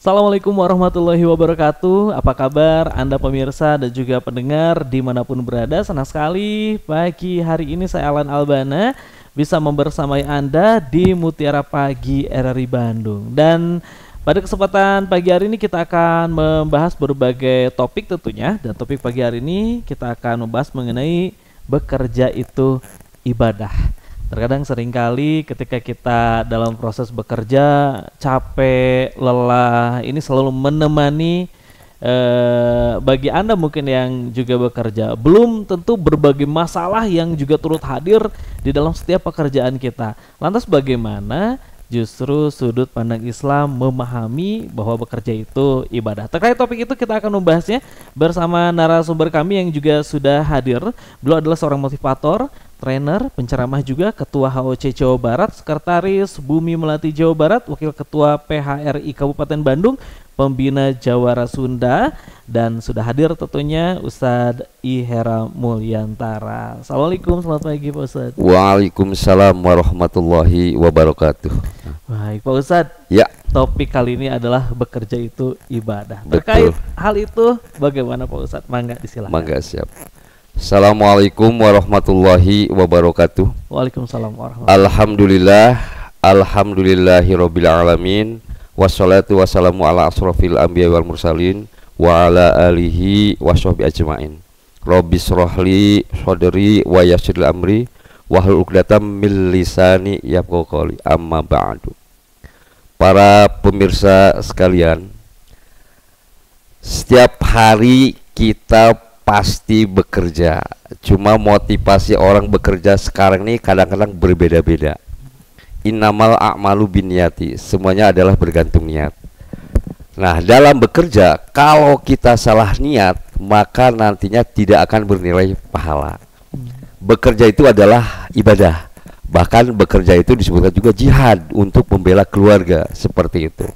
Assalamualaikum warahmatullahi wabarakatuh. Apa kabar Anda pemirsa dan juga pendengar dimanapun berada? Senang sekali pagi hari ini saya Alan Albana bisa membersamai Anda di Mutiara Pagi RRI Bandung. Dan pada kesempatan pagi hari ini kita akan membahas berbagai topik tentunya. Dan topik pagi hari ini kita akan membahas mengenai bekerja itu ibadah. Terkadang seringkali ketika kita dalam proses bekerja capek, lelah, ini selalu menemani bagi Anda mungkin yang juga bekerja. Belum tentu berbagai masalah yang juga turut hadir di dalam setiap pekerjaan kita. Lantas bagaimana justru sudut pandang Islam memahami bahwa bekerja itu ibadah? Terkait topik itu kita akan membahasnya bersama narasumber kami yang juga sudah hadir. Beliau adalah seorang motivator, trainer, penceramah juga, Ketua HOC Jawa Barat, Sekretaris Bumi Melati Jawa Barat, Wakil Ketua PHRI Kabupaten Bandung, Pembina Jawara Sunda, dan sudah hadir tentunya Ustadz Ihera Mulyantara. Assalamualaikum, selamat pagi Pak Ustadz. Waalaikumsalam warahmatullahi wabarakatuh. Baik Pak Ustadz, ya, topik kali ini adalah bekerja itu ibadah. Betul. Terkait hal itu bagaimana Pak Ustadz? Mangga disilahkan. Mangga, siap. Assalamualaikum warahmatullahi wabarakatuh. Waalaikumsalam warahmatullahi wabarakatuh. Alhamdulillah, alhamdulillahirabbil alamin. Wassalatu wassalamu ala asrofil anbiya wal mursalin wa ala alihi washabbi ajmain. Rabbis rohli sodri wa yassir amri wahlul 'uqdatam min lisani yafqahu qawli. Amma ba'du. Para pemirsa sekalian, setiap hari kita pasti bekerja. Cuma motivasi orang bekerja sekarang ini kadang-kadang berbeda-beda. Innamal a'malu binniyati, semuanya adalah bergantung niat. Nah, dalam bekerja kalau kita salah niat, maka nantinya tidak akan bernilai pahala. Bekerja itu adalah ibadah. Bahkan bekerja itu disebutkan juga jihad untuk membela keluarga, seperti itu.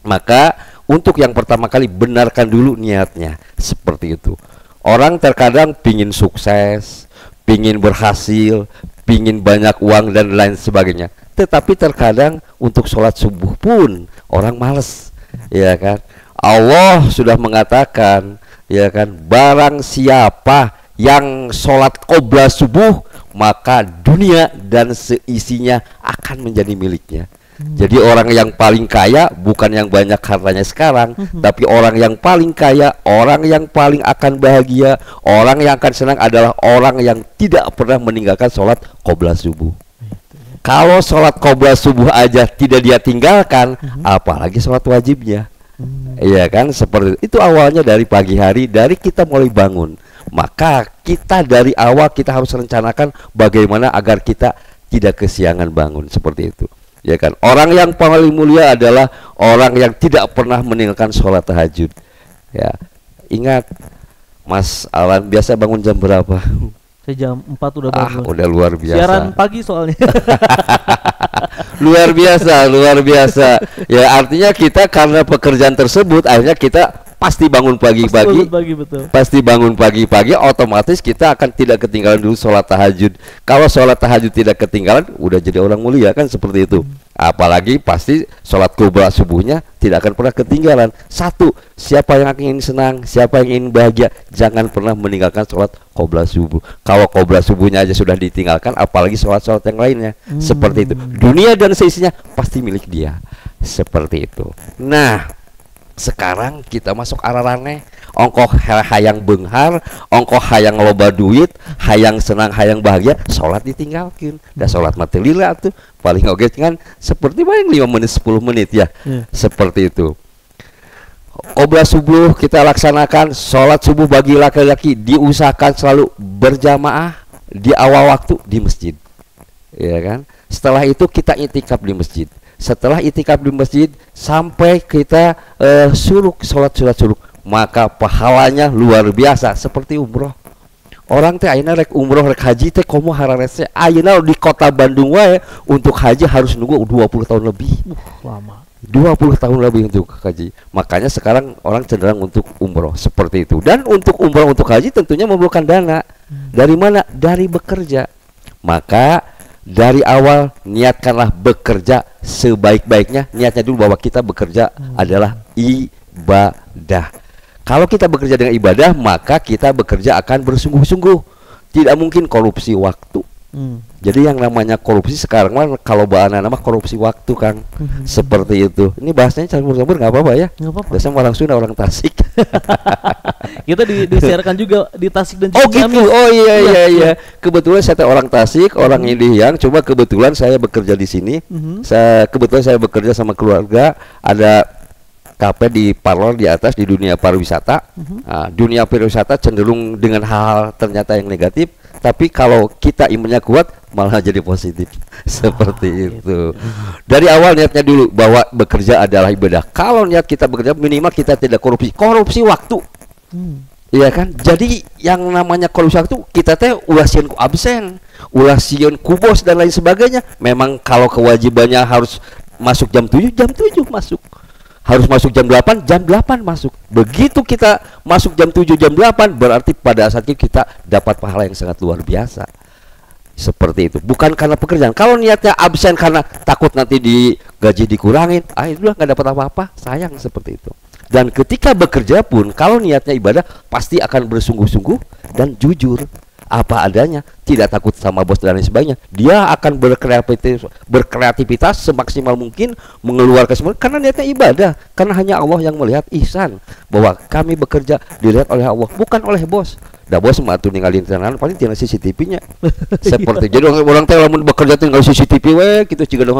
Maka untuk yang pertama kali benarkan dulu niatnya, seperti itu. Orang terkadang pingin sukses, pingin berhasil, pingin banyak uang dan lain sebagainya. Tetapi terkadang untuk sholat subuh pun orang malas, ya kan? Allah sudah mengatakan, ya kan, barang siapa yang sholat qobla subuh, maka dunia dan seisinya akan menjadi miliknya. Jadi orang yang paling kaya bukan yang banyak hartanya sekarang, tapi orang yang paling kaya, orang yang paling akan bahagia, orang yang akan senang adalah orang yang tidak pernah meninggalkan sholat qobla subuh. Kalau sholat qobla subuh aja tidak dia tinggalkan, apalagi sholat wajibnya. Iya kan, seperti itu awalnya dari pagi hari, dari kita mulai bangun. Maka kita dari awal kita harus rencanakan bagaimana agar kita tidak kesiangan bangun, seperti itu. Ya kan, orang yang paling mulia adalah orang yang tidak pernah meninggalkan sholat tahajud. Ya, ingat, Mas Alan biasa bangun jam berapa? Saya jam 4 udah bangun. Udah luar biasa. Siaran pagi soalnya. Luar biasa, luar biasa. Ya, artinya kita karena pekerjaan tersebut akhirnya kita pasti bangun pagi-pagi. Pasti bangun pagi-pagi, otomatis kita akan tidak ketinggalan dulu sholat tahajud. Kalau sholat tahajud tidak ketinggalan, udah jadi orang mulia kan, seperti itu. Apalagi pasti sholat qobla subuhnya tidak akan pernah ketinggalan. Satu, siapa yang ingin senang, siapa yang ingin bahagia, jangan pernah meninggalkan sholat qobla subuh. Kalau qobla subuhnya aja sudah ditinggalkan, apalagi sholat-sholat yang lainnya. Seperti itu. Dunia dan seisinya pasti milik dia. Seperti itu. Nah, sekarang kita masuk ararane, ongkoh hayang benghar, ongkoh hayang loba duit, hayang senang, hayang bahagia, sholat ditinggalkan. Dah sholat mati lila tuh paling oke kan seperti paling 5 menit 10 menit ya. Seperti itu. Qobla subuh kita laksanakan, sholat subuh bagi laki-laki diusahakan selalu berjamaah di awal waktu di masjid, ya kan. Setelah itu kita itikaf di masjid. Setelah itikaf di masjid sampai kita suruk, sholat suruk, maka pahalanya luar biasa seperti umroh. Orang teh ayeuna rek umroh rek haji teh komo hararese ayeuna di kota Bandung wae untuk haji harus nunggu 20 tahun lebih. Lama. 20 tahun lebih untuk haji. Makanya sekarang orang cenderung untuk umroh, seperti itu. Dan untuk umroh untuk haji tentunya memerlukan dana. Dari mana? Dari bekerja. Maka dari awal niatkanlah bekerja sebaik-baiknya. Niatnya dulu bahwa kita bekerja adalah ibadah. Kalau kita bekerja dengan ibadah, maka kita bekerja akan bersungguh-sungguh. Tidak mungkin korupsi waktu. Jadi yang namanya korupsi sekarang mah kalau bahasa nama korupsi waktu, Kang. Seperti itu. Ini bahasanya campur-campur nggak apa-apa ya. Nggak apa-apa. Biasanya orang Sunda, orang Tasik. Kita disiarkan juga di Tasik dan Oh juga gitu. Oh iya. Kebetulan saya orang Tasik, orang Indihang. Cuma kebetulan saya bekerja di sini. Kebetulan saya bekerja sama keluarga. Ada KP di Parlor di atas di dunia pariwisata. Nah, dunia pariwisata cenderung dengan hal-hal ternyata yang negatif, tapi kalau kita imannya kuat malah jadi positif. Seperti itu. Dari awal niatnya dulu bahwa bekerja adalah ibadah. Kalau niat kita bekerja minimal kita tidak korupsi waktu. Iya kan? Jadi yang namanya korupsi waktu kita teh ulah sieun ku absen, ulah sieun ku bos dan lain sebagainya. Memang kalau kewajibannya harus masuk jam 7 masuk. Harus masuk jam 8 masuk. Begitu kita masuk jam 7 jam 8 berarti pada saat itu kita dapat pahala yang sangat luar biasa. Seperti itu. Bukan karena pekerjaan. Kalau niatnya absen karena takut nanti di gaji dikurangin, itulah nggak dapat apa-apa. Sayang seperti itu. Dan ketika bekerja pun kalau niatnya ibadah pasti akan bersungguh-sungguh dan jujur. Apa adanya, tidak takut sama bos dan lain sebagainya. Dia akan berkreativitas semaksimal mungkin, mengeluarkan semua karena niatnya ibadah. Karena hanya Allah yang melihat. Ihsan bahwa kami bekerja dilihat oleh Allah, bukan oleh bos. Dah bos mah tuh ninggalin tenan paling tinggal CCTV-nya. Seperti jadi orang teh lamun bekerja tinggal CCTV we gitu juga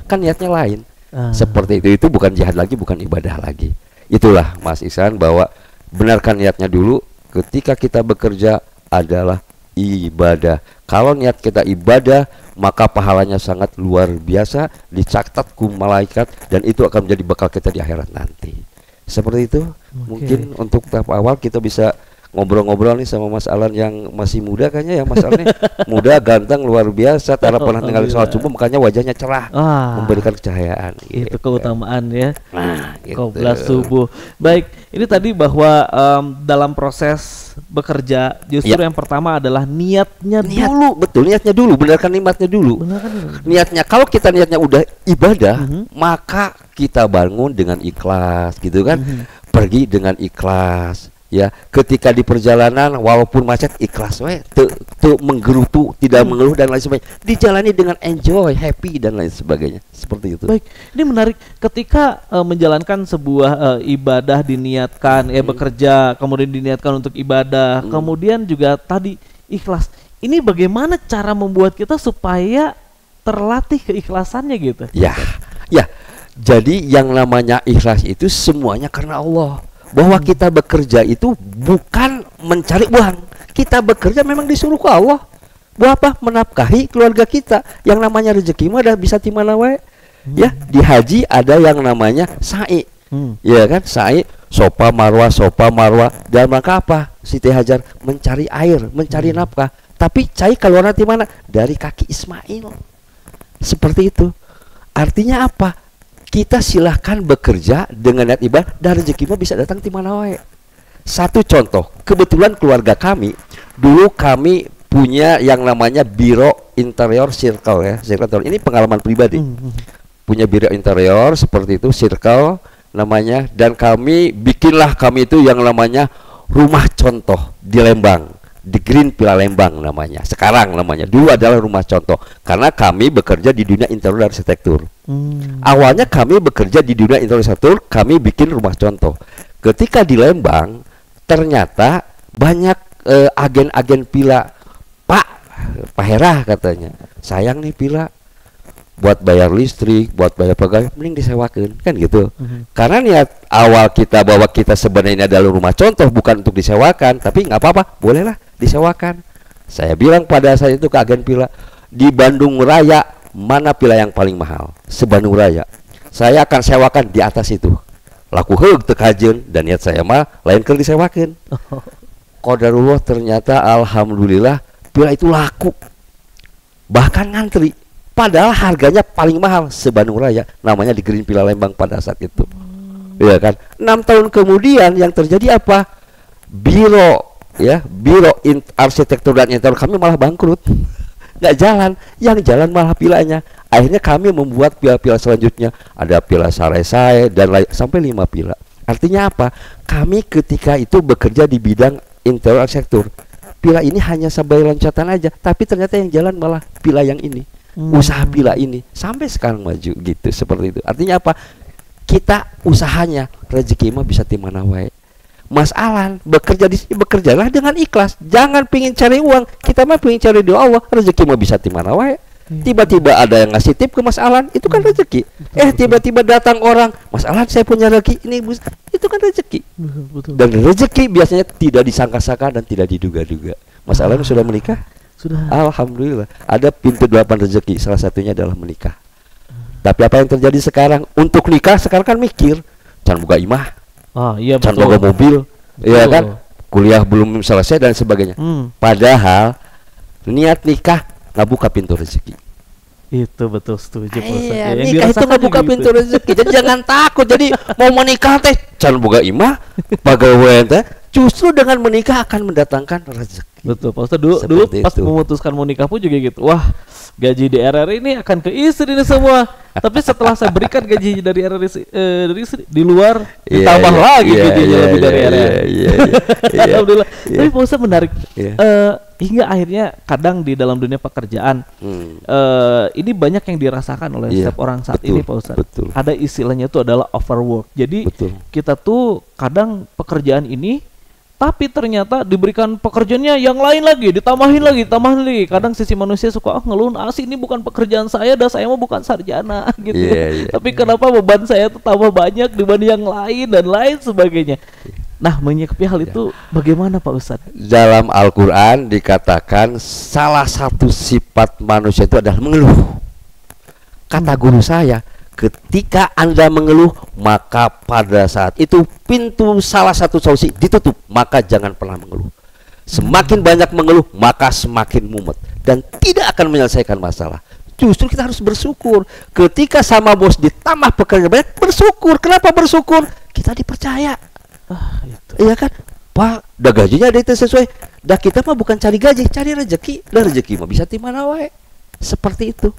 kan niatnya lain. Seperti itu bukan jihad lagi, bukan ibadah lagi. Itulah Mas Ihsan bahwa benarkan niatnya dulu. Ketika kita bekerja adalah ibadah. Kalau niat kita ibadah, maka pahalanya sangat luar biasa, dicatat ku malaikat, dan itu akan menjadi bekal kita di akhirat nanti. Seperti itu. Mungkin untuk tahap awal kita bisa ngobrol-ngobrol nih sama Mas Alan yang masih muda kayaknya ya. Mas Alan nih muda, ganteng, luar biasa, tak pernah tinggal sholat subuh, makanya wajahnya cerah, memberikan cahayaan. Itu keutamaan ya. Nah, Qobla subuh. Baik, ini tadi bahwa dalam proses bekerja justru yang pertama adalah niatnya dulu. Betul, niatnya dulu, benarkan niatnya dulu. Niatnya, kalau kita niatnya udah ibadah, maka kita bangun dengan ikhlas gitu kan. Pergi dengan ikhlas. Ya, ketika di perjalanan walaupun macet ikhlas we, tuh menggerutu, tidak mengeluh dan lain sebagainya. Dijalani dengan enjoy, happy dan lain sebagainya. Seperti itu. Baik, ini menarik ketika menjalankan sebuah ibadah diniatkan, bekerja, kemudian diniatkan untuk ibadah, kemudian juga tadi ikhlas. Ini bagaimana cara membuat kita supaya terlatih keikhlasannya gitu? Ya. Jadi yang namanya ikhlas itu semuanya karena Allah. Bahwa kita bekerja itu bukan mencari uang. Kita bekerja memang disuruh ke Allah. Buat apa? Menafkahi keluarga kita. Yang namanya rezeki mah udah bisa di mana wae. Ya, di haji ada yang namanya sa'i. Ya kan? Sa'i, sopa marwah. Dalam rangka apa? Siti Hajar mencari air, mencari nafkah. Tapi cai keluar nanti mana? Dari kaki Ismail. Seperti itu. Artinya apa? Kita silahkan bekerja dengan niat ibadah dan rezeki mah bisa datang di mana wae. Satu contoh, kebetulan keluarga kami dulu kami punya yang namanya Biro Interior Circle ya. Circle ini pengalaman pribadi. Punya biro interior seperti itu, Circle namanya, dan kami itu yang namanya rumah contoh di Lembang. Di Green Villa Lembang namanya. Sekarang namanya. Dulu adalah rumah contoh. Karena kami bekerja di dunia interior arsitektur. Awalnya kami bekerja di dunia interior arsitektur, kami bikin rumah contoh. Ketika di Lembang, ternyata banyak agen-agen villa. Pak Hera katanya, sayang nih villa, buat bayar listrik, buat bayar pegawai, mending disewakan, kan gitu. Karena niat awal kita bahwa kita sebenarnya adalah rumah contoh, bukan untuk disewakan, tapi nggak apa-apa, bolehlah disewakan. Saya bilang pada saat itu ke agen villa, di Bandung Raya mana villa yang paling mahal? Se-Bandung Raya. Saya akan sewakan di atas itu. Laku heug teu kajeun, dan niat saya mah lain keur disewakan. Qadarullah, ternyata alhamdulillah villa itu laku. Bahkan ngantri. Padahal harganya paling mahal se-Bandung Raya, namanya di Green Villa Lembang pada saat itu. Iya kan? 6 tahun kemudian yang terjadi apa? Biro arsitektur dan interior kami malah bangkrut. Nggak jalan, yang jalan malah villanya. Akhirnya kami membuat villa-villa selanjutnya, ada villa Saresai dan lain, sampai 5 villa. Artinya apa? Kami ketika itu bekerja di bidang interior arsitektur. Pila ini hanya sebagai loncatan aja, tapi ternyata yang jalan malah pila yang ini. Usaha pila ini sampai sekarang maju gitu, seperti itu. Artinya apa? Kita usahanya rezeki mah bisa di mana wae. Mas Alan bekerja di sini, bekerjalah dengan ikhlas. Jangan pingin cari uang. Kita mah pingin cari doa Allah. Rezeki mah bisa di mana wae. Tiba-tiba ada yang ngasih tip ke Mas Alan, itu kan rezeki. Tiba-tiba datang orang, Mas Alan saya punya rezeki ini, itu kan rezeki. Dan rezeki biasanya tidak disangka-sangka dan tidak diduga-duga. Mas Alan sudah menikah? Sudah. Alhamdulillah. Ada pintu 8 rezeki, salah satunya adalah menikah. Tapi apa yang terjadi sekarang? Untuk nikah sekarang kan mikir, jangan buka imah, Iya jangan buka mobil, ya kan? Kuliah belum selesai dan sebagainya. Padahal niat nikah nggak buka pintu rezeki. Itu betul, setuju Pak Ustadz. Iya, nikah itu nggak buka pintu rezeki. Jadi jangan takut. Jadi mau menikah teh jangan buka imah, pegawai teh. Justru dengan menikah akan mendatangkan rezeki. Betul Pak Ustadz. Dulu pas memutuskan mau nikah pun juga gitu. Wah, gaji di RRI ini akan ke istri ini semua. Tapi setelah saya berikan gaji dari RRI dari istri, di luar ditambah lagi gajinya lebih dari RRI. Alhamdulillah. Tapi Pak Ustadz menarik. Hingga akhirnya kadang di dalam dunia pekerjaan ini banyak yang dirasakan oleh setiap orang saat ini Pak Ustadz. Ada istilahnya itu adalah overwork. Jadi kita tuh kadang pekerjaan ini tapi ternyata diberikan pekerjaannya yang lain lagi, ditambahin lagi. Kadang sisi manusia suka ngeluh, ini bukan pekerjaan saya, dan saya mah bukan sarjana gitu. Tapi kenapa beban saya tuh tambah banyak dibanding yang lain dan lain sebagainya. Nah, menyikapi hal itu bagaimana Pak Ustadz? Dalam Al-Quran dikatakan salah satu sifat manusia itu adalah mengeluh. Kata guru saya, ketika Anda mengeluh, maka pada saat itu pintu salah satu solusi ditutup. Maka jangan pernah mengeluh. Semakin banyak mengeluh, maka semakin mumet dan tidak akan menyelesaikan masalah. Justru kita harus bersyukur. Ketika sama bos ditambah pekerjaan banyak, bersyukur. Kenapa bersyukur? Kita dipercaya. Iya kan, Pak, dah gajinya ada itu sesuai. Dah kita mah bukan cari gaji, cari rezeki. Dah rezeki mah bisa di mana wae. Seperti itu.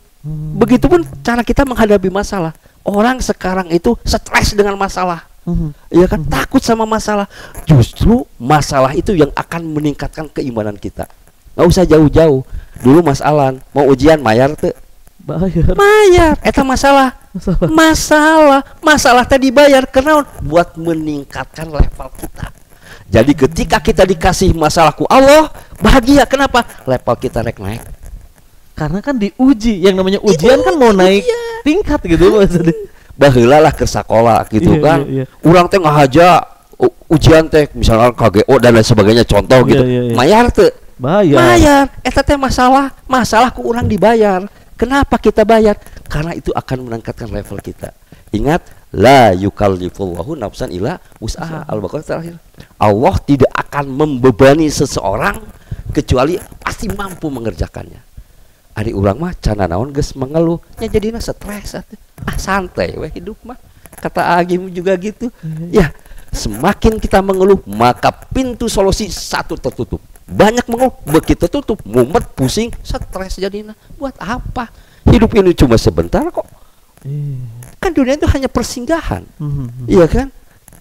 Begitupun cara kita menghadapi masalah. Orang sekarang itu stres dengan masalah. Iya kan, takut sama masalah. Justru masalah itu yang akan meningkatkan keimanan kita. Nggak usah jauh-jauh. Dulu Mas Alan mau ujian mayar tuh. Bayar. Eta masalah tadi dibayar karena buat meningkatkan level kita. Jadi ketika kita dikasih masalahku Allah bahagia. Kenapa? Level kita naik. Karena kan diuji. Yang namanya ujian kan mau naik tingkat gitu maksudnya. Baheula lah ke sekolah gitu kan. Urang teh ngahaja ujian teh misalnya KGO dan lain sebagainya contoh gitu. Mayar teu? Bayar. Eta teh masalahku urang dibayar. Kenapa kita bayar? Karena itu akan meningkatkan level kita. Ingat, la yukallifullahu nafsan illa wus'aha. Al-Baqarah terakhir. Allah tidak akan membebani seseorang kecuali pasti mampu mengerjakannya. Ari urang mah can naon geus mengeluh, nya jadina stres santai we hidup mah. Kata Agim juga gitu. Ya, semakin kita mengeluh, maka pintu solusi satu tertutup. Banyak mengeluh, begitu tutup, mumet, pusing, stres jadinya. Buat apa? Hidup ini cuma sebentar kok. Kan dunia itu hanya persinggahan. Iya kan?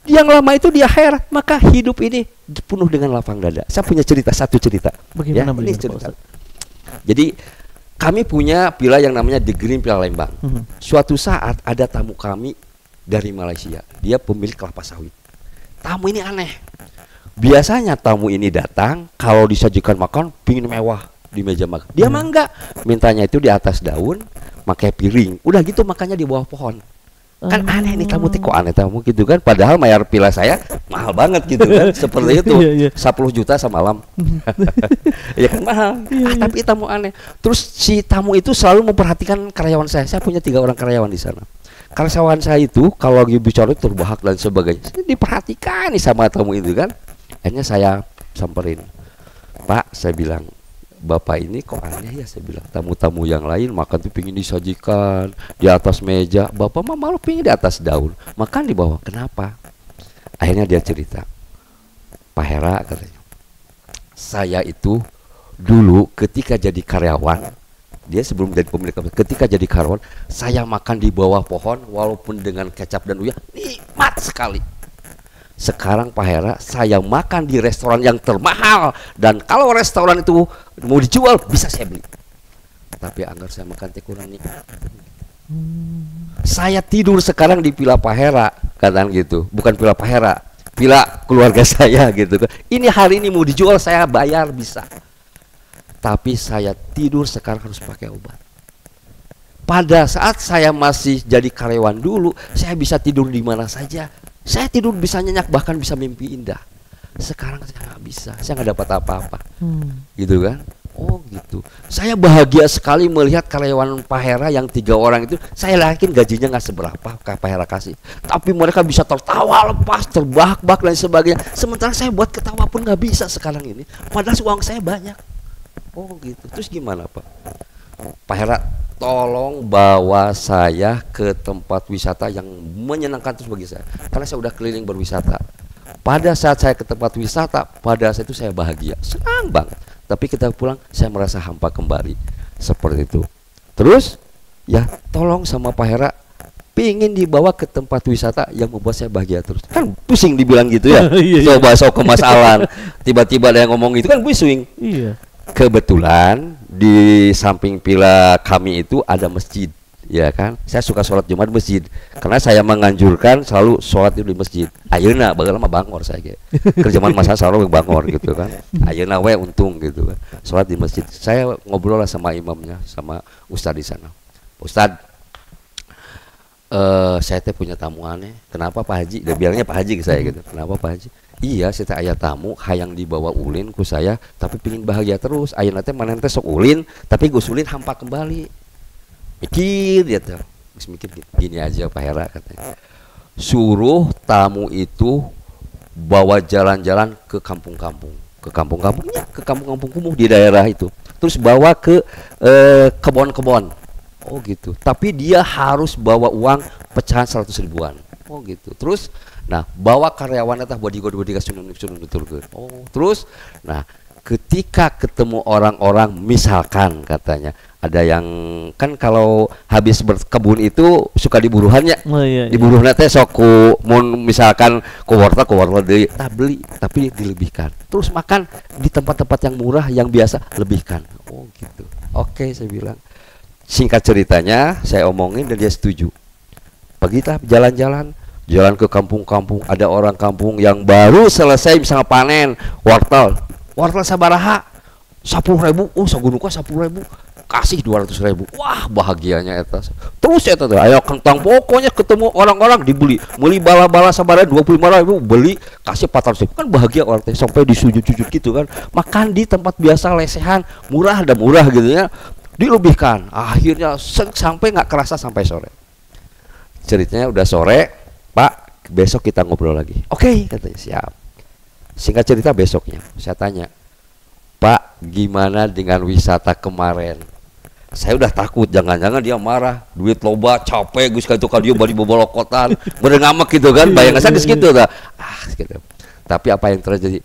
Yang lama itu di akhirat, maka hidup ini penuh dengan lapang dada. Saya punya satu cerita. Bagaimana ini cerita. Jadi kami punya villa yang namanya The Green Villa Lembang. Suatu saat ada tamu kami dari Malaysia. Dia pemilik kelapa sawit. Tamu ini aneh. Biasanya tamu ini datang kalau disajikan makan pingin mewah di meja makan. Dia mah enggak, mintanya itu di atas daun, pakai piring. Udah gitu makannya di bawah pohon. Kan aneh nih tamu, kok aneh tamu gitu kan. Padahal mayar pila saya mahal banget gitu kan. Seperti itu 10 juta semalam. Ya kan mahal. Tapi tamu aneh. Terus si tamu itu selalu memperhatikan karyawan saya. Saya punya 3 orang karyawan di sana. Karyawan saya itu kalau lagi bicara terbahak dan sebagainya, diperhatikan nih sama tamu itu kan. Akhirnya saya samperin, Pak, saya bilang, Bapak ini kok aneh ya, saya bilang. Tamu-tamu yang lain makan tuh pingin disajikan di atas meja, Bapak mah malu pingin di atas daun, makan di bawah. Kenapa? Akhirnya dia cerita, Pak Hera katanya, saya itu dulu ketika jadi karyawan, dia sebelum jadi pemilik, ketika jadi karyawan, saya makan di bawah pohon walaupun dengan kecap dan uyah, nikmat sekali. Sekarang Pak Hera, saya makan di restoran yang termahal, dan kalau restoran itu mau dijual bisa saya beli. Tapi anggar saya makan teh kurang nih. Saya tidur sekarang di villa Pak Hera, katakan gitu. Bukan villa Pak Hera, villa keluarga saya gitu. Ini hari ini mau dijual saya bayar bisa. Tapi saya tidur sekarang harus pakai obat. Pada saat saya masih jadi karyawan dulu, saya bisa tidur di mana saja. Saya tidur bisa nyenyak, bahkan bisa mimpi indah. Sekarang saya nggak bisa, saya nggak dapat apa-apa, gitu kan? Oh gitu. Saya bahagia sekali melihat karyawan Pak Hera yang 3 orang itu. Saya yakin gajinya nggak seberapa Pak Hera kasih, tapi mereka bisa tertawa lepas, terbahak-bahak dan sebagainya. Sementara saya buat ketawa pun nggak bisa sekarang ini. Padahal uang saya banyak. Oh gitu. Terus gimana Pak? Pak Hera, tolong bawa saya ke tempat wisata yang menyenangkan terus bagi saya, karena saya udah keliling berwisata. Pada saat saya ke tempat wisata, pada saat itu saya bahagia, senang banget. Tapi kita pulang, saya merasa hampa kembali, seperti itu. Terus ya tolong sama Pak Hera, pingin dibawa ke tempat wisata yang membuat saya bahagia terus. Kan pusing dibilang gitu ya. Coba sok ke Mas Alan, tiba-tiba ada yang ngomong itu kan pusing. Iya. Kebetulan di samping villa kami itu ada masjid, ya kan? Saya suka sholat Jumat di masjid, karena saya menganjurkan selalu sholat di masjid. Ayeuna bageula mah bangor saya ge. Kerjaan masa selalu bangor gitu kan. Ayeuna we untung gitu kan. Sholat di masjid. Saya ngobrol lah sama imamnya, sama ustadz di sana. Ustadz, saya teh punya tamu aneh. Kenapa Pak Haji? Dia bilangnya Pak Haji ke saya gitu. Kenapa Pak Haji? Iya, saya teh aya tamu hayang dibawa ulin ku saya, tapi pingin bahagia terus. Ayeuna teh maneh teh sok ulin, tapi Gus ulin hampa kembali. Mikir dia tuh. Gus mikir gini aja Pak Hera katanya. Suruh tamu itu bawa jalan-jalan ke kampung-kampung. Ke kampung-kampungnya, ke kampung-kampung kumuh di daerah itu. Terus bawa ke kebon-kebon. Oh gitu. Tapi dia harus bawa uang pecahan 100 ribuan. Oh gitu. Terus nah, bawa karyawan atau bodyguard sunun. Oh, terus nah, ketika ketemu orang-orang, misalkan katanya ada yang kan kalau habis berkebun itu suka diburuhannya. Oh, iya, iya. Diburuhna teh sok ku mun misalkan ku wortel deui, tak beli tapi dilebihkan. Terus makan di tempat-tempat yang murah yang biasa lebihkan. Oh gitu. Oke, saya bilang. Singkat ceritanya saya omongin dan dia setuju. Begitu jalan-jalan ke kampung-kampung, ada orang kampung yang baru selesai misalnya panen wortel sabaraha 10.000, oh sagunuka 10.000, kasih 200.000. Wah bahagianya eta. Terus eta tuh ayo kentang, pokoknya ketemu orang-orang dibeli, beli bala-bala sabaraha 25.000, beli kasih 400.000. Kan bahagia orang teh sampai disujud-sujud gitu kan. Makan di tempat biasa lesehan, murah gitu ya, dilebihkan. Akhirnya sampai nggak kerasa sampai sore. Ceritanya udah sore, Pak, besok kita ngobrol lagi. Oke, katanya siap. Singkat cerita besoknya, saya tanya, Pak, gimana dengan wisata kemarin? Saya udah takut, jangan-jangan dia marah, duit loba, capek, gus itu dia balik bobolokotan, berengamak gitu kan, bayangan saya gitu dah. Gitu. Tapi apa yang terjadi?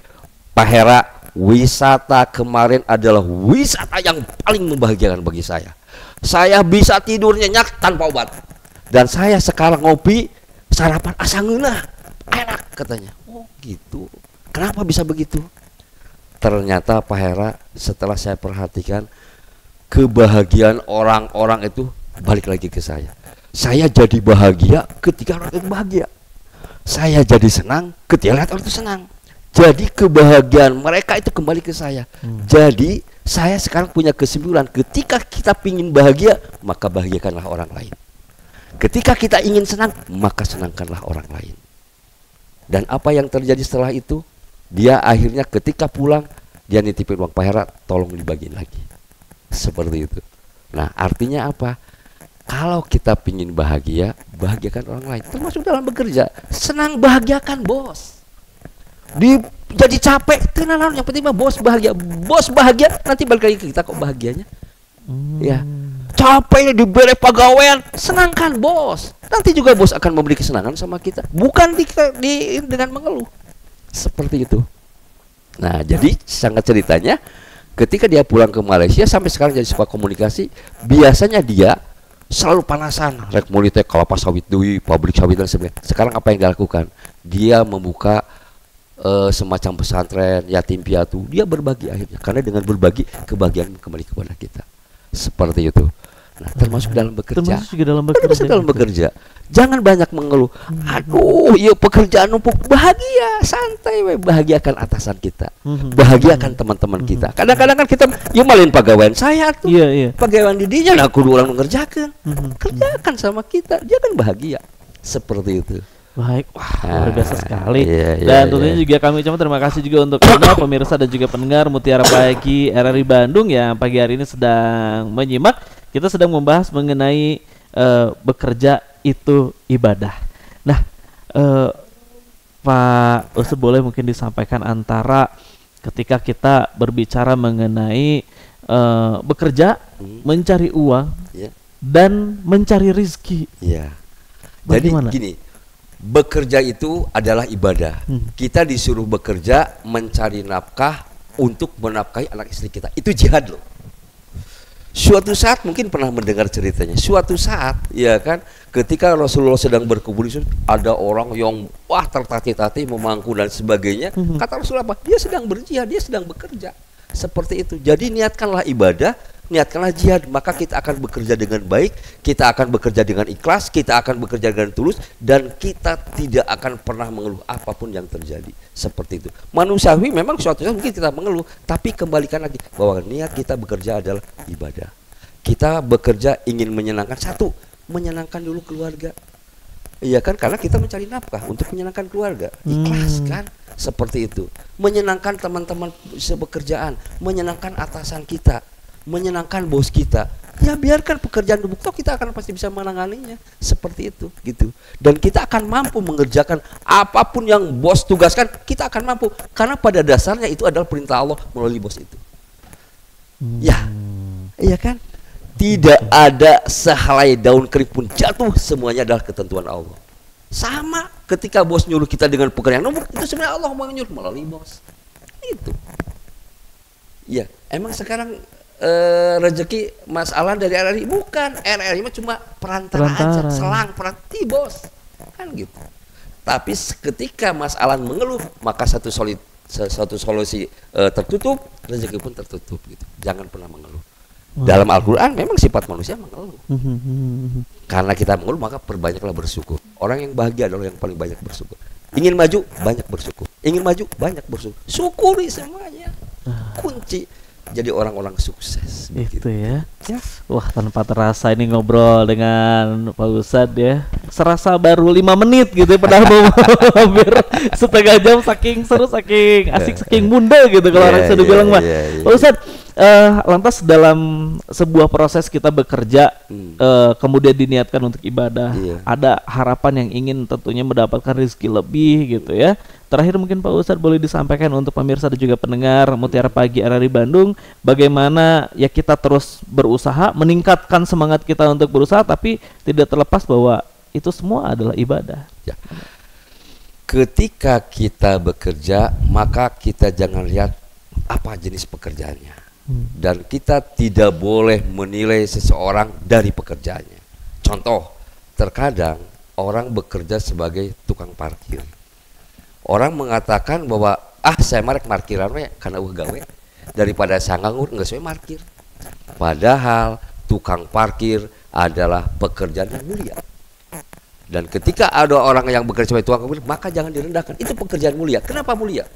Pak Hera, wisata kemarin adalah wisata yang paling membahagiakan bagi saya. Saya bisa tidur nyenyak tanpa obat. Dan saya sekarang ngopi, sarapan asa ngeunah, enak katanya. Oh gitu. Kenapa bisa begitu? Ternyata Pak Hera, setelah saya perhatikan, kebahagiaan orang-orang itu balik lagi ke saya. Saya jadi bahagia ketika orang itu bahagia. Saya jadi senang ketika lihat orang itu senang. Jadi kebahagiaan mereka itu kembali ke saya. Jadi saya sekarang punya kesimpulan, ketika kita ingin bahagia, maka bahagiakanlah orang lain. Ketika kita ingin senang, maka senangkanlah orang lain. Dan apa yang terjadi setelah itu? Dia akhirnya ketika pulang, dia nitipin uang Pak Hera, tolong dibagiin lagi. Seperti itu. Nah artinya apa? Kalau kita ingin bahagia, bahagiakan orang lain. Termasuk dalam bekerja. Senang, bahagiakan bos. Jadi capek, tenang, yang penting mah bos bahagia. Bos bahagia, nanti balik lagi ke kita kok bahagianya. Ya. Capek diberi pegawaian, senangkan bos. Nanti juga bos akan memberi kesenangan sama kita, bukan dengan mengeluh. Seperti itu. Nah, jadi sangat ceritanya ketika dia pulang ke Malaysia sampai sekarang jadi suka komunikasi, biasanya dia selalu panasan, rek mulai teh kelapa sawit deui, pabrik sawit dan sebagainya. Sekarang apa yang dia lakukan? dia membuka semacam pesantren yatim piatu, dia berbagi akhirnya, karena dengan berbagi kebahagiaan kembali kepada kita, seperti itu. Nah, termasuk dalam bekerja, termasuk juga dalam bekerja, termasuk dalam bekerja. Jangan banyak mengeluh. Aduh, iya pekerjaan numpuk. Bahagia, santai, we. Bahagiakan atasan kita, bahagiakan teman-teman kita. Kadang-kadang kan kita, ya malin pegawaian saya tuh, pegawaian didinya lah kudu orang mengerjakan, kerjakan sama kita, dia kan bahagia, seperti itu. Baik, wah luar biasa sekali. Dan tentunya juga kami ucapkan terima kasih juga untuk Anda pemirsa dan juga pendengar Mutiara Pagi RRI Bandung yang pagi hari ini sedang menyimak. Kita sedang membahas mengenai bekerja itu ibadah. Nah, Pak Ustadz boleh mungkin disampaikan antara ketika kita berbicara mengenai bekerja, mencari uang, dan mencari rizki. Jadi gini, bekerja itu adalah ibadah. Kita disuruh bekerja mencari nafkah untuk menafkahi anak istri kita. Itu jihad loh. Suatu saat mungkin pernah mendengar ceritanya. Suatu saat, ya kan, ketika Rasulullah sedang berkebun, ada orang yang tertatih-tatih memangku dan sebagainya. Kata Rasulullah apa? Dia sedang berjihad, dia sedang bekerja. Seperti itu. Jadi niatkanlah ibadah, niatkanlah jihad, maka kita akan bekerja dengan baik, kita akan bekerja dengan ikhlas, kita akan bekerja dengan tulus, dan kita tidak akan pernah mengeluh apapun yang terjadi. Seperti itu. Manusiawi memang suatu saat mungkin kita mengeluh, tapi kembalikan lagi bahwa niat kita bekerja adalah ibadah. Kita bekerja ingin menyenangkan, satu, menyenangkan dulu keluarga. Iya kan, karena kita mencari nafkah untuk menyenangkan keluarga. Ikhlas kan, seperti itu. Menyenangkan teman-teman sepekerjaan, menyenangkan atasan kita, menyenangkan bos kita. Ya biarkan pekerjaan dulu, toh kita akan pasti bisa menanganinya, seperti itu gitu. Dan kita akan mampu mengerjakan apapun yang bos tugaskan, kita akan mampu, karena pada dasarnya itu adalah perintah Allah melalui bos itu. Ya, iya kan? Tidak ada sehelai daun kering pun jatuh, semuanya adalah ketentuan Allah. Sama ketika bos nyuruh kita dengan pekerjaan nomor, itu sebenarnya Allah mau nyuruh melalui bos. Itu. Ya, emang sekarang rezeki masalah dari RRI bukan, RRI cuma perantara aja, selang peranti bos, kan gitu. Tapi ketika Mas Alan mengeluh, maka satu solusi tertutup, rezeki pun tertutup gitu. Jangan pernah mengeluh. Dalam Al-Quran memang sifat manusia mengeluh. Karena kita mengeluh, maka perbanyaklah bersyukur. Orang yang bahagia adalah yang paling banyak bersyukur. Ingin maju, banyak bersyukur. Ingin maju, banyak bersyukur. Syukuri semuanya. Kunci jadi orang-orang sukses. Itu ya. Wah, tanpa terasa ini ngobrol dengan Pak Ustadz ya, serasa baru 5 menit gitu ya, padahal mau hampir setengah jam, saking seru, saking asik, saking munda gitu kalau orang sudah bilang mah. Pak Ustadz, lantas dalam sebuah proses kita bekerja, kemudian diniatkan untuk ibadah, ada harapan yang ingin tentunya mendapatkan rezeki lebih gitu ya. Terakhir mungkin Pak Ustadz boleh disampaikan untuk pemirsa dan juga pendengar Mutiara Pagi RRI Bandung, bagaimana ya kita terus berusaha, meningkatkan semangat kita untuk berusaha, tapi tidak terlepas bahwa itu semua adalah ibadah. Ya. Ketika kita bekerja, maka kita jangan lihat apa jenis pekerjaannya. Dan kita tidak boleh menilai seseorang dari pekerjaannya. Contoh, terkadang orang bekerja sebagai tukang parkir. Orang mengatakan bahwa saya marek parkiran we karena gawe daripada saya nganggur nggak sesuai parkir. Padahal tukang parkir adalah pekerjaan yang mulia. Dan ketika ada orang yang bekerja sebagai tukang parkir, maka jangan direndahkan. Itu pekerjaan mulia. Kenapa mulia?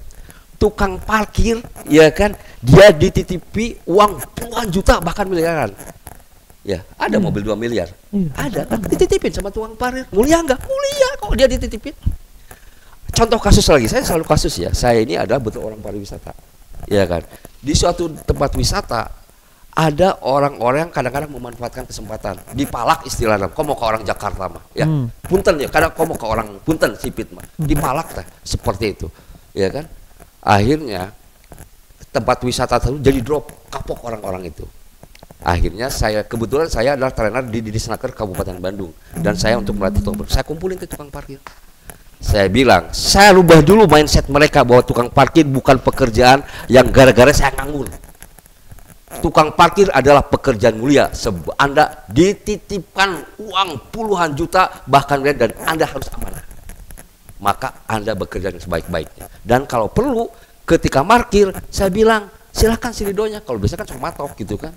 Tukang parkir, ya kan, dia dititipi uang puluhan juta bahkan miliaran. Ya, ada mobil 2 miliar. Ada kan dititipin sama tukang parkir. Mulia nggak? Mulia kok dia dititipin. Contoh kasus lagi, saya selalu kasus ya. Saya ini adalah betul orang pariwisata, ya kan. Di suatu tempat wisata ada orang-orang yang kadang-kadang memanfaatkan kesempatan. Dipalak istilahnya. Kok mau ke orang Jakarta mah, ya. Punten ya. Kadang kok mau ke orang punten sipit mah. Dipalak teh, seperti itu, ya kan. Akhirnya tempat wisata itu jadi drop, kapok orang-orang itu. Akhirnya kebetulan saya adalah trainer di Disnaker Kabupaten Bandung, dan saya untuk melatih tukang parkir, saya kumpulin ke tukang parkir. Saya bilang, saya rubah dulu mindset mereka bahwa tukang parkir bukan pekerjaan yang gara-gara saya nganggur. Tukang parkir adalah pekerjaan mulia. Anda dititipkan uang puluhan juta bahkan dan Anda harus amanah. maka Anda bekerja dengan sebaik-baiknya. Dan kalau perlu ketika parkir, saya bilang silakan si ridhonya. Kalau biasa kan cuma matok gitu kan.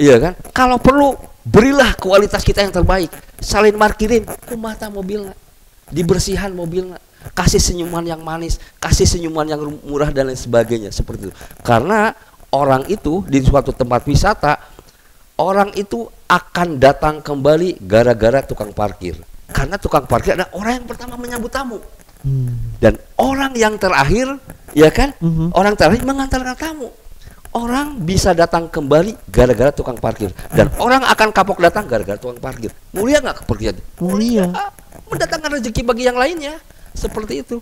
Iya kan. Kalau perlu berilah kualitas kita yang terbaik. Salin parkirin kumata mobilnya, dibersihan mobilnya, kasih senyuman yang manis, kasih senyuman yang murah dan lain sebagainya, seperti itu. Karena orang itu di suatu tempat wisata, orang itu akan datang kembali gara-gara tukang parkir. Karena tukang parkir adalah orang yang pertama menyambut tamu. Dan orang yang terakhir, ya kan? Orang terakhir mengantarkan tamu. Orang bisa datang kembali gara-gara tukang parkir. Dan orang akan kapok datang gara-gara tukang parkir. Mulia nggak kepergian? Mulia. Mendatangkan rezeki bagi yang lainnya. Seperti itu.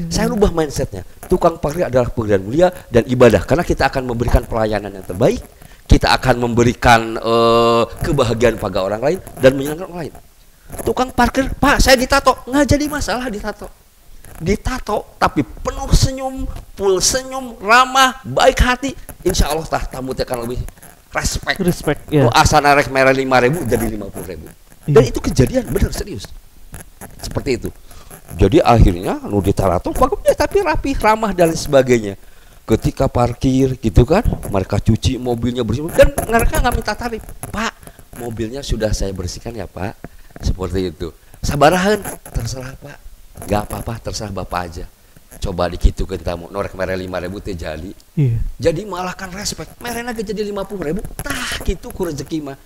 Saya rubah mindsetnya. Tukang parkir adalah pekerjaan mulia dan ibadah. Karena kita akan memberikan pelayanan yang terbaik. Kita akan memberikan kebahagiaan pada orang lain dan menyenangkan orang lain. Tukang parkir, Pak saya ditato, nggak jadi masalah ditato. Ditato tapi penuh senyum, full senyum, ramah, baik hati, insya Allah tamu akan lebih respect ya. Asana rek merah 5.000 jadi 50.000. Dan itu kejadian benar serius seperti itu. Jadi akhirnya nu ditarato bagusnya tapi rapi, ramah dan sebagainya. Ketika parkir gitu kan, mereka cuci mobilnya bersih dan mereka nggak minta tarif. Pak mobilnya sudah saya bersihkan ya Pak. Seperti itu. Sabarahan, terserah Pak. Gak apa-apa, terserah Bapak aja. Coba dikitu ke tamu, norek mere 5.000 teh jadi. Jadi malah kan respect. Merena jadi 50.000. Tah gitu ku rezeki mah.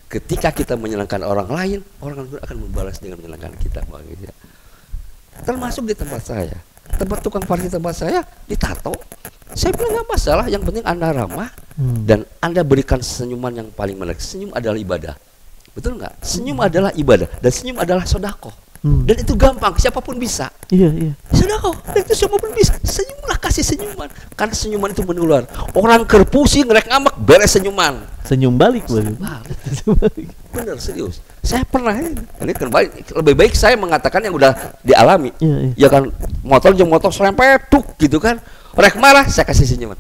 Ketika kita menyenangkan orang lain, orang lain akan membalas dengan menyenangkan kita. Termasuk di tempat saya. Tempat tukang parkir tempat saya ditato. Saya bilang gak masalah, yang penting Anda ramah dan Anda berikan senyuman yang paling menarik. Senyum adalah ibadah. Betul nggak? Senyum adalah ibadah dan senyum adalah sodako. Dan itu gampang, siapapun bisa. Sodako, dan itu siapapun bisa. Senyumlah, kasih senyuman. Karena senyuman itu menular. Orang kerpusi ngerek ngambek beres senyuman. Senyum balik. Bener serius. Saya pernah ini kembali. Lebih baik saya mengatakan yang udah dialami. Ya kan motor serempet duk gitu kan. Rek marah saya kasih senyuman.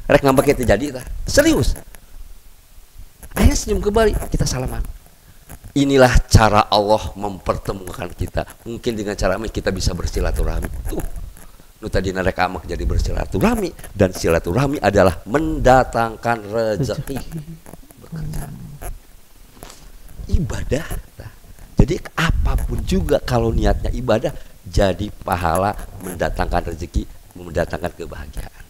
Rek ngambek itu jadi serius. Akhirnya senyum kembali, kita salaman. Inilah cara Allah mempertemukan kita. Mungkin dengan cara kita bisa bersilaturahmi. Tuh, nu tadi narek amak jadi bersilaturahmi dan silaturahmi adalah mendatangkan rezeki. Bekerja. Ibadah. Jadi apapun juga kalau niatnya ibadah, jadi pahala, mendatangkan rezeki, mendatangkan kebahagiaan.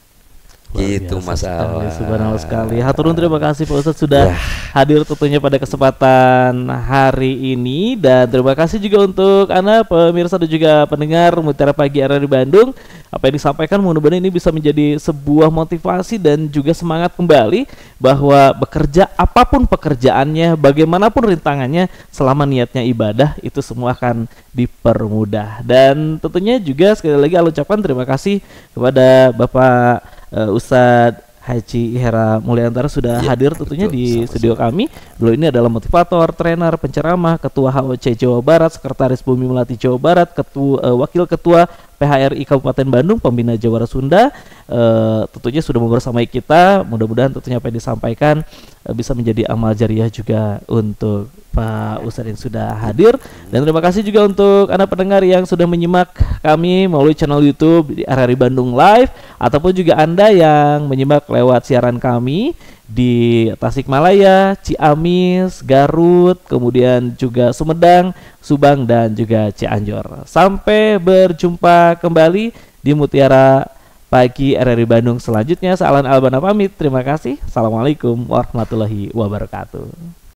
Itu masalah. Subhanallah sekali. Haturun terima kasih Pak Ustadz sudah hadir tentunya pada kesempatan hari ini, dan terima kasih juga untuk Anda pemirsa dan juga pendengar Mutiara Pagi RRI Bandung. Apa yang disampaikan mudah-mudahan ini bisa menjadi sebuah motivasi dan juga semangat kembali bahwa bekerja apapun pekerjaannya, bagaimanapun rintangannya, selama niatnya ibadah itu semua akan dipermudah. Dan tentunya juga sekali lagi saya ucapkan terima kasih kepada Bapak Ustadz Haji Hera Mulyantara sudah hadir tentunya di studio kami. Beliau ini adalah motivator, trainer, penceramah, ketua HOC Jawa Barat, sekretaris Bumi Melati Jawa Barat, wakil ketua PHRI Kabupaten Bandung, pembina Jawara Sunda. Tentunya sudah membersamai kita. Mudah-mudahan tentunya apa yang disampaikan bisa menjadi amal jariah juga untuk Pak Ustadz yang sudah hadir. Dan terima kasih juga untuk Anda pendengar yang sudah menyimak kami melalui channel YouTube di RRI Bandung Live, ataupun juga Anda yang menyimak lewat siaran kami di Tasikmalaya, Ciamis, Garut, kemudian juga Sumedang, Subang, dan juga Cianjur. Sampai berjumpa kembali di Mutiara Pagi RRI Bandung selanjutnya. Saya Alan Albana pamit. Terima kasih. Assalamualaikum warahmatullahi wabarakatuh.